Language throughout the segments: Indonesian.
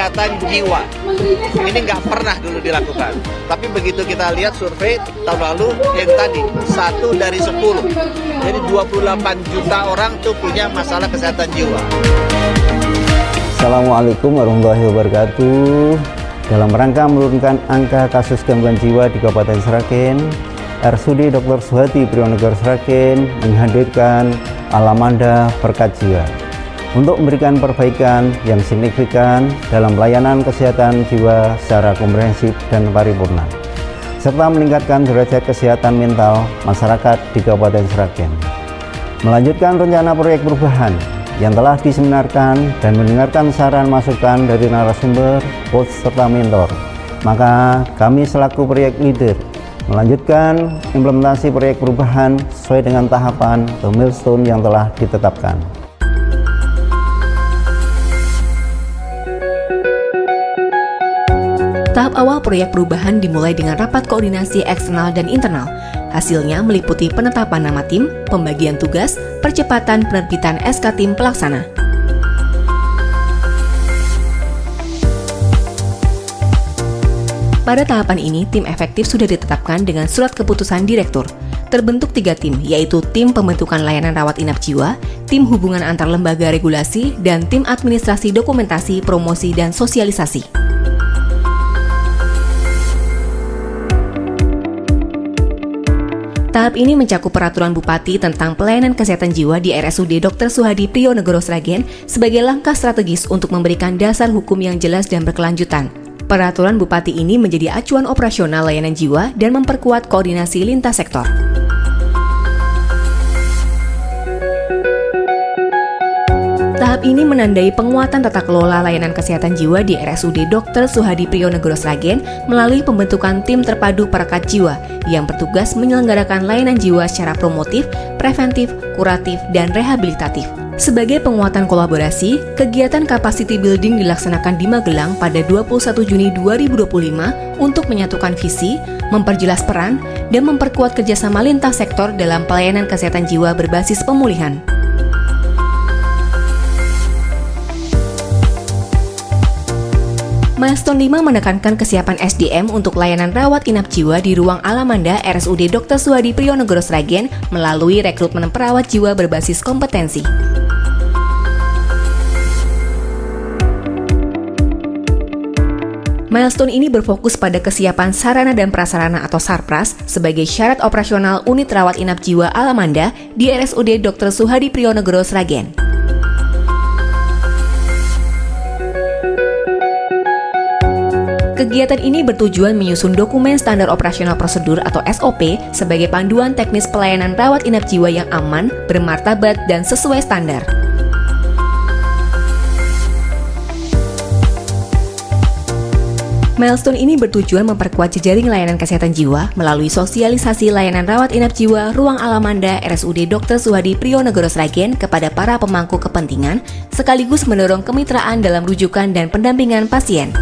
kesehatan jiwa. Ini nggak pernah dulu dilakukan. Tapi begitu kita lihat survei tahun lalu yang tadi, 1 dari 10. Jadi 28 juta orang tuh punya masalah kesehatan jiwa. Assalamualaikum warahmatullahi wabarakatuh. Dalam rangka menurunkan angka kasus gangguan jiwa di Kabupaten Sragen, RSUD Dr. Suhadi Prijonegoro Sragen menghadirkan Alamanda Berkat Jiwa untuk memberikan perbaikan yang signifikan dalam pelayanan kesehatan jiwa secara komprehensif dan paripurna, serta meningkatkan derajat kesehatan mental masyarakat di Kabupaten Sragen. Melanjutkan rencana proyek perubahan yang telah diseminarkan dan mendengarkan saran masukan dari narasumber, coach, serta mentor, maka kami selaku proyek leader melanjutkan implementasi proyek perubahan sesuai dengan tahapan atau milestone yang telah ditetapkan. Tahap awal proyek perubahan dimulai dengan rapat koordinasi eksternal dan internal. Hasilnya meliputi penetapan nama tim, pembagian tugas, percepatan penerbitan SK tim pelaksana. Pada tahapan ini, tim efektif sudah ditetapkan dengan surat keputusan direktur. Terbentuk 3 tim, yaitu tim pembentukan layanan rawat inap jiwa, tim hubungan antar lembaga regulasi, dan tim administrasi dokumentasi, promosi, dan sosialisasi. Tahap ini mencakup peraturan Bupati tentang pelayanan kesehatan jiwa di RSUD Dr. Suhadi Prijonegoro Sragen sebagai langkah strategis untuk memberikan dasar hukum yang jelas dan berkelanjutan. Peraturan Bupati ini menjadi acuan operasional layanan jiwa dan memperkuat koordinasi lintas sektor. Tahap ini menandai penguatan tata kelola layanan kesehatan jiwa di RSUD Dr. Suhadi Prijonegoro Sragen melalui pembentukan tim terpadu perekat jiwa yang bertugas menyelenggarakan layanan jiwa secara promotif, preventif, kuratif, dan rehabilitatif. Sebagai penguatan kolaborasi, kegiatan capacity building dilaksanakan di Magelang pada 21 Juni 2025 untuk menyatukan visi, memperjelas peran, dan memperkuat kerjasama lintas sektor dalam pelayanan kesehatan jiwa berbasis pemulihan. Milestone 5 menekankan kesiapan SDM untuk layanan rawat inap jiwa di ruang Alamanda RSUD Dr. Suhadi Prijonegoro Sragen melalui rekrutmen perawat jiwa berbasis kompetensi. Milestone ini berfokus pada kesiapan sarana dan prasarana atau Sarpras sebagai syarat operasional unit rawat inap jiwa Alamanda di RSUD Dr. Suhadi Prijonegoro Sragen. Kegiatan ini bertujuan menyusun dokumen standar operasional prosedur atau SOP sebagai panduan teknis pelayanan rawat inap jiwa yang aman, bermartabat, dan sesuai standar. Milestone ini bertujuan memperkuat jejaring layanan kesehatan jiwa melalui sosialisasi layanan rawat inap jiwa Ruang Alamanda RSUD Dr. Suhadi Prijonegoro Sragen kepada para pemangku kepentingan, sekaligus mendorong kemitraan dalam rujukan dan pendampingan pasien.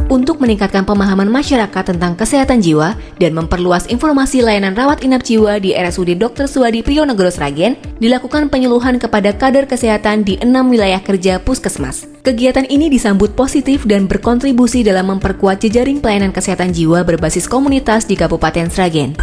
Untuk meningkatkan pemahaman masyarakat tentang kesehatan jiwa dan memperluas informasi layanan rawat inap jiwa di RSUD Dr. Suhadi Prijonegoro Sragen, dilakukan penyuluhan kepada kader kesehatan di 6 wilayah kerja puskesmas. Kegiatan ini disambut positif dan berkontribusi dalam memperkuat jejaring pelayanan kesehatan jiwa berbasis komunitas di Kabupaten Sragen.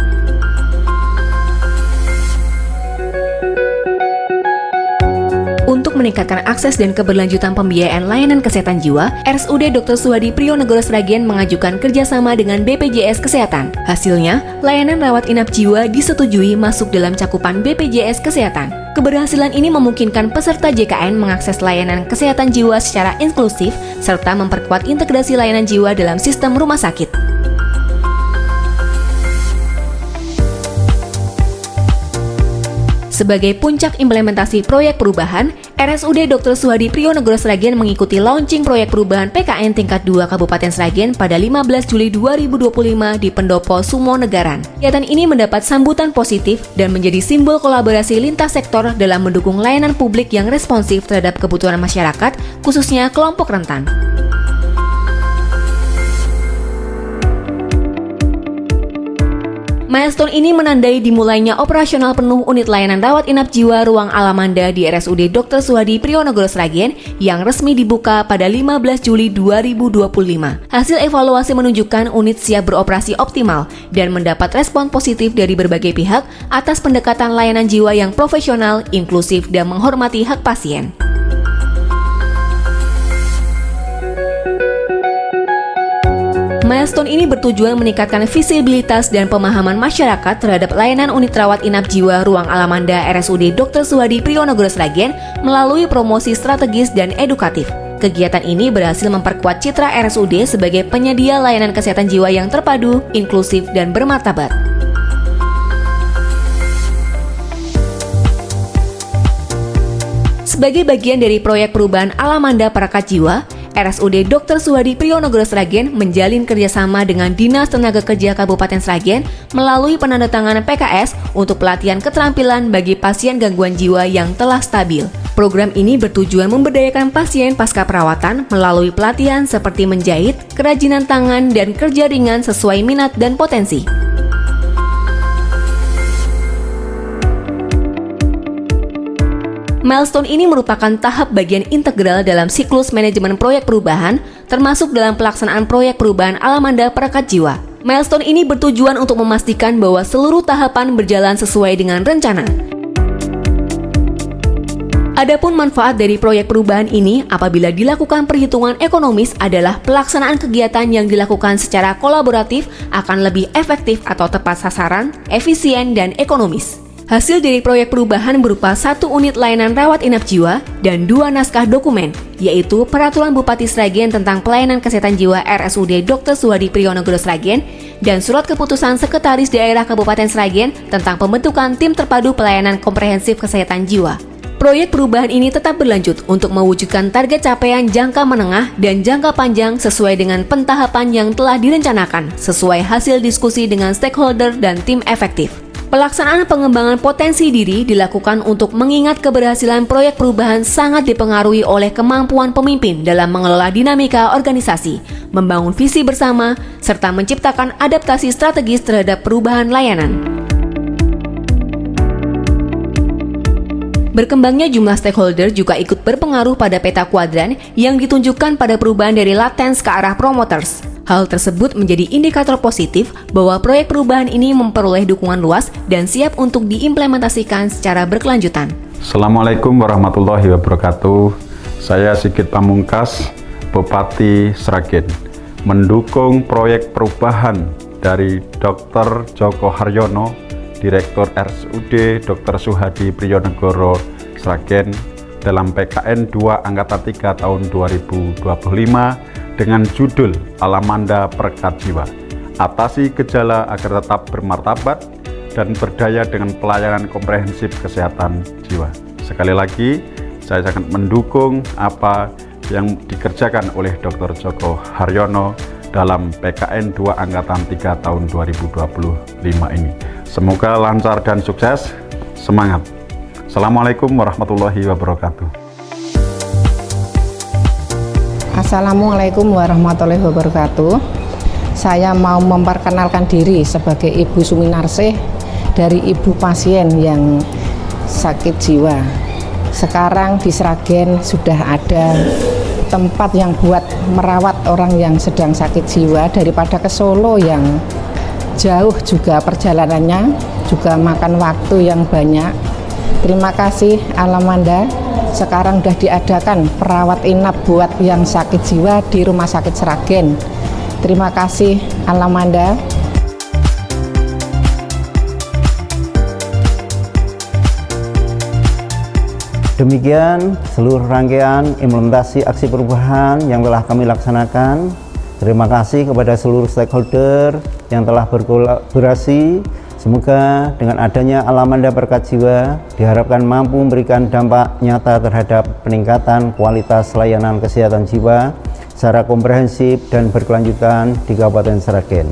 Untuk meningkatkan akses dan keberlanjutan pembiayaan layanan kesehatan jiwa, RSUD Dr. Suhadi Prijonegoro Sragen mengajukan kerjasama dengan BPJS Kesehatan. Hasilnya, layanan rawat inap jiwa disetujui masuk dalam cakupan BPJS Kesehatan. Keberhasilan ini memungkinkan peserta JKN mengakses layanan kesehatan jiwa secara inklusif, serta memperkuat integrasi layanan jiwa dalam sistem rumah sakit. Sebagai puncak implementasi proyek perubahan, RSUD Dr. Suhadi Prijonegoro Sragen mengikuti launching proyek perubahan PKN tingkat 2 Kabupaten Sragen pada 15 Juli 2025 di Pendopo Sumonegaran. Kegiatan ini mendapat sambutan positif dan menjadi simbol kolaborasi lintas sektor dalam mendukung layanan publik yang responsif terhadap kebutuhan masyarakat, khususnya kelompok rentan. Milestone ini menandai dimulainya operasional penuh unit layanan rawat inap jiwa Ruang Alamanda di RSUD Dr. Suhadi Priyonegoros Sragen yang resmi dibuka pada 15 Juli 2025. Hasil evaluasi menunjukkan unit siap beroperasi optimal dan mendapat respon positif dari berbagai pihak atas pendekatan layanan jiwa yang profesional, inklusif, dan menghormati hak pasien. Milestone ini bertujuan meningkatkan visibilitas dan pemahaman masyarakat terhadap layanan unit rawat inap jiwa Ruang Alamanda RSUD Dr. Suhadi Priyonegoros Sragen melalui promosi strategis dan edukatif. Kegiatan ini berhasil memperkuat citra RSUD sebagai penyedia layanan kesehatan jiwa yang terpadu, inklusif, dan bermartabat. Sebagai bagian dari proyek perubahan Alamanda Perangkat Jiwa, RSUD Dr. Suhadi Priyonegoros Sragen menjalin kerjasama dengan Dinas Tenaga Kerja Kabupaten Sragen melalui penandatanganan PKS untuk pelatihan keterampilan bagi pasien gangguan jiwa yang telah stabil. Program ini bertujuan memberdayakan pasien pasca perawatan melalui pelatihan seperti menjahit, kerajinan tangan, dan kerja ringan sesuai minat dan potensi. Milestone ini merupakan tahap bagian integral dalam siklus manajemen proyek perubahan, termasuk dalam pelaksanaan proyek perubahan Alamanda Perangkat Jiwa. Milestone ini bertujuan untuk memastikan bahwa seluruh tahapan berjalan sesuai dengan rencana. Adapun manfaat dari proyek perubahan ini apabila dilakukan perhitungan ekonomis adalah pelaksanaan kegiatan yang dilakukan secara kolaboratif akan lebih efektif atau tepat sasaran, efisien, dan ekonomis. Hasil dari proyek perubahan berupa 1 unit layanan rawat inap jiwa dan 2 naskah dokumen, yaitu Peraturan Bupati Sragen tentang Pelayanan Kesehatan Jiwa RSUD Dr. Suhadi Priyonegoros Sragen dan Surat Keputusan Sekretaris Daerah Kabupaten Sragen tentang pembentukan Tim Terpadu Pelayanan Komprehensif Kesehatan Jiwa. Proyek perubahan ini tetap berlanjut untuk mewujudkan target capaian jangka menengah dan jangka panjang sesuai dengan pentahapan yang telah direncanakan, sesuai hasil diskusi dengan stakeholder dan tim efektif. Pelaksanaan pengembangan potensi diri dilakukan untuk mengingat keberhasilan proyek perubahan sangat dipengaruhi oleh kemampuan pemimpin dalam mengelola dinamika organisasi, membangun visi bersama, serta menciptakan adaptasi strategis terhadap perubahan layanan. Berkembangnya jumlah stakeholder juga ikut berpengaruh pada peta kuadran yang ditunjukkan pada perubahan dari latens ke arah promoters. Hal tersebut menjadi indikator positif bahwa proyek perubahan ini memperoleh dukungan luas dan siap untuk diimplementasikan secara berkelanjutan. Assalamualaikum warahmatullahi wabarakatuh. Saya Sigit Pamungkas, Bupati Sragen, mendukung proyek perubahan dari Dr. Joko Haryono, Direktur RSUD Dr. Suhadi Priyonegoros Sragen dalam PKN 2 Angkatan 3 tahun 2025 dengan judul Alamanda Perangkat Jiwa. Atasi gejala agar tetap bermartabat dan berdaya dengan pelayanan komprehensif kesehatan jiwa. Sekali lagi, saya sangat mendukung apa yang dikerjakan oleh Dr. Joko Haryono dalam PKN 2 Angkatan 3 tahun 2025 ini. Semoga lancar dan sukses. Semangat. Assalamualaikum warahmatullahi wabarakatuh. Assalamualaikum warahmatullahi wabarakatuh. Saya mau memperkenalkan diri sebagai Ibu Suminarsih dari ibu pasien yang sakit jiwa. Sekarang di Sragen sudah ada tempat yang buat merawat orang yang sedang sakit jiwa, daripada ke Solo yang jauh juga perjalanannya, juga makan waktu yang banyak. Terima kasih Alamanda. Sekarang sudah diadakan perawat inap buat yang sakit jiwa di Rumah Sakit Sragen. Terima kasih Alamanda. Demikian seluruh rangkaian implementasi aksi perubahan yang telah kami laksanakan. Terima kasih kepada seluruh stakeholder yang telah berkolaborasi. Semoga dengan adanya Alamanda Perangkat Jiwa diharapkan mampu memberikan dampak nyata terhadap peningkatan kualitas layanan kesehatan jiwa secara komprehensif dan berkelanjutan di Kabupaten Sragen.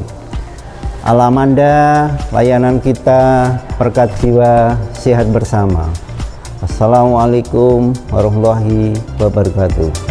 Alamanda, layanan kita Perangkat Jiwa, sehat bersama. Assalamualaikum warahmatullahi wabarakatuh.